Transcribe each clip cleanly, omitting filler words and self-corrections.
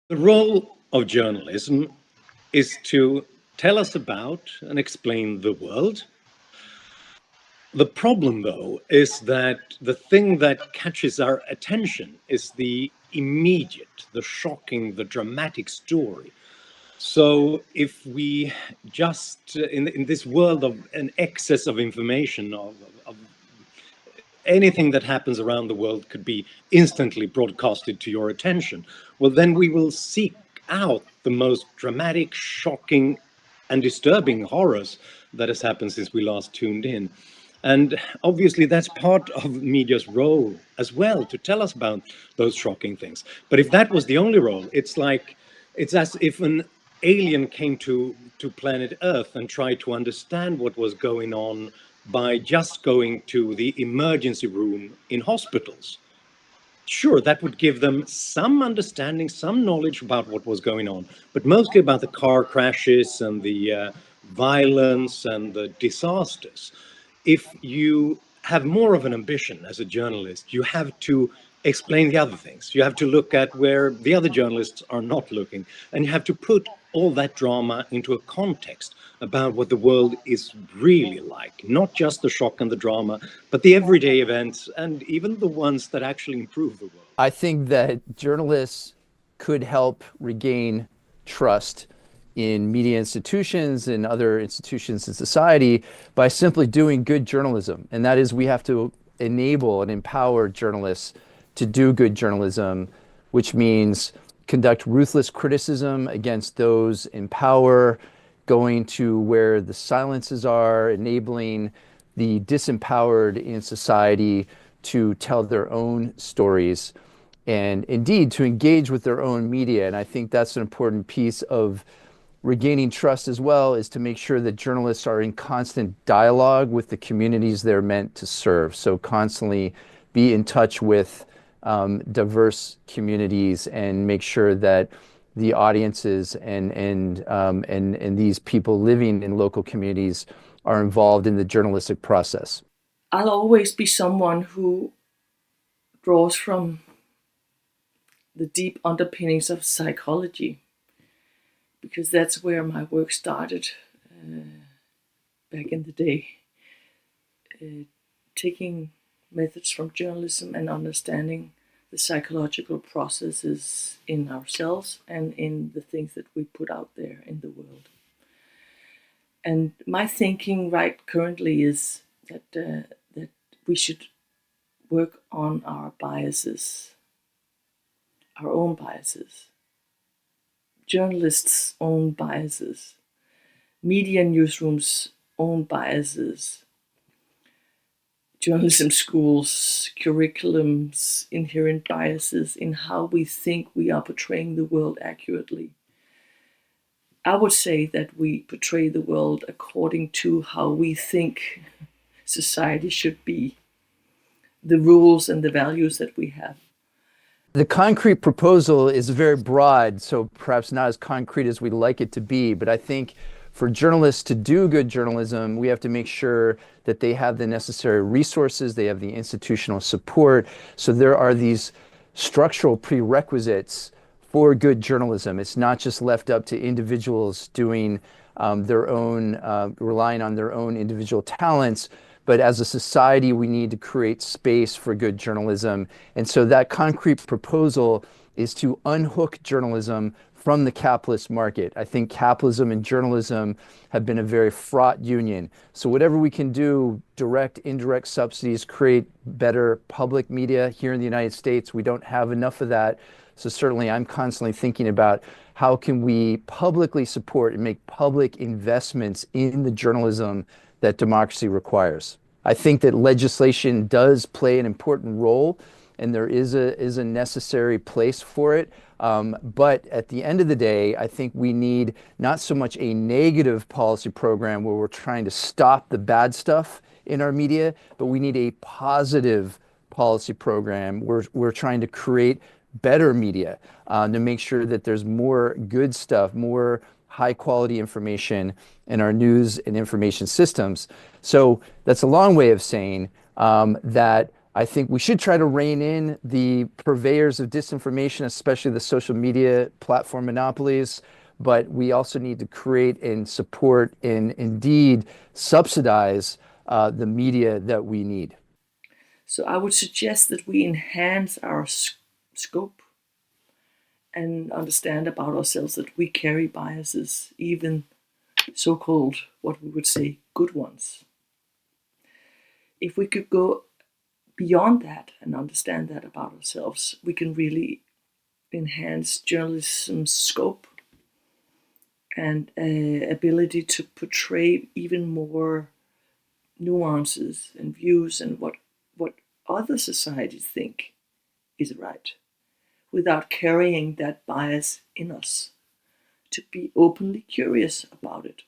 The role of journalism is to tell us about and explain the world. The problem, though, is that the thing that catches our attention is the immediate, the shocking, the dramatic story. So if we just, in this world of an excess of information, of anything that happens around the world could be instantly broadcasted to your attention, well, then we will seek out the most dramatic, shocking, and disturbing horrors that has happened since we last tuned in. And obviously, that's part of media's role as well, to tell us about those shocking things. But if that was the only role, it's as if an alien came to planet Earth and tried to understand what was going on by just going to the emergency room in hospitals. Sure, that would give them some understanding, some knowledge about what was going on, but mostly about the car crashes and the violence and the disasters. If you have more of an ambition as a journalist, you have to explain the other things. You have to look at where the other journalists are not looking, and you have to put all that drama into a context about what the world is really like, not just the shock and the drama, but the everyday events and even the ones that actually improve the world. I think that journalists could help regain trust in media institutions and other institutions in society by simply doing good journalism. And that is, we have to enable and empower journalists to do good journalism, which means conduct ruthless criticism against those in power, going to where the silences are, enabling the disempowered in society to tell their own stories, and indeed to engage with their own media. And I think that's an important piece of regaining trust as well, is to make sure that journalists are in constant dialogue with the communities they're meant to serve. So constantly be in touch with diverse communities and make sure that the audiences and these people living in local communities are involved in the journalistic process. I'll always be someone who draws from the deep underpinnings of psychology, because that's where my work started back in the day. Taking methods from journalism and understanding the psychological processes in ourselves and in the things that we put out there in the world. And my thinking right currently is that we should work on our biases, our own biases, journalists' own biases, media newsrooms' own biases, journalism schools, curriculums, inherent biases in how we think we are portraying the world accurately. I would say that we portray the world according to how we think society should be, the rules and the values that we have. The concrete proposal is very broad, so perhaps not as concrete as we'd like it to be, but I think for journalists to do good journalism, we have to make sure that they have the necessary resources, they have the institutional support. So there are these structural prerequisites for good journalism. It's not just left up to individuals doing their own, relying on their own individual talents, but as a society, we need to create space for good journalism. And so that concrete proposal is to unhook journalism from the capitalist market. I think capitalism and journalism have been a very fraught union. So whatever we can do, direct, indirect subsidies, create better public media here in the United States. We don't have enough of that. So certainly I'm constantly thinking about how can we publicly support and make public investments in the journalism that democracy requires. I think that legislation does play an important role, and there is a necessary place for it. But at the end of the day, I think we need not so much a negative policy program where we're trying to stop the bad stuff in our media, but we need a positive policy program where we're trying to create better media to make sure that there's more good stuff, more high quality information in our news and information systems. So that's a long way of saying that I think we should try to rein in the purveyors of disinformation, especially the social media platform monopolies. But we also need to create and support and indeed subsidize the media that we need. So I would suggest that we enhance our scope and understand about ourselves that we carry biases, even so-called, what we would say, good ones. If we could go beyond that and understand that about ourselves, we can really enhance journalism's scope and ability to portray even more nuances and views and what other societies think is right, without carrying that bias in us, to be openly curious about it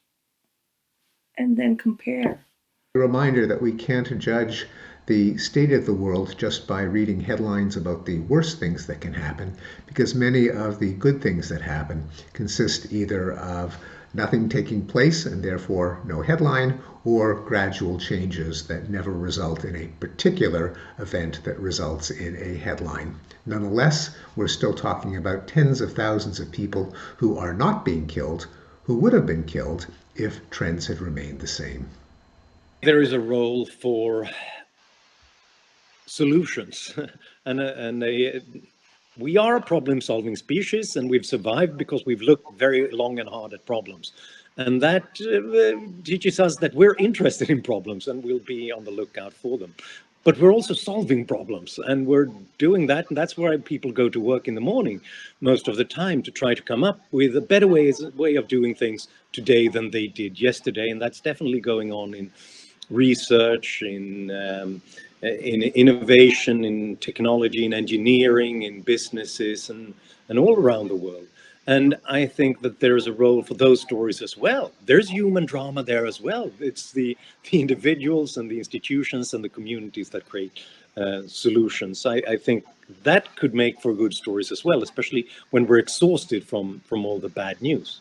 and then compare. A reminder that we can't judge the state of the world just by reading headlines about the worst things that can happen, because many of the good things that happen consist either of nothing taking place and therefore no headline, or gradual changes that never result in a particular event that results in a headline. Nonetheless, we're still talking about tens of thousands of people who are not being killed, who would have been killed if trends had remained the same. There is a role for solutions, and we are a problem-solving species, and we've survived because we've looked very long and hard at problems, and that teaches us that we're interested in problems and we'll be on the lookout for them. But we're also solving problems, and we're doing that, and that's why people go to work in the morning most of the time, to try to come up with a better way of doing things today than they did yesterday. And that's definitely going on in research, in innovation, in technology, in engineering, in businesses, and all around the world. And I think that there's a role for those stories as well. There's human drama there as well. It's the individuals and the institutions and the communities that create solutions. I think that could make for good stories as well, especially when we're exhausted from all the bad news.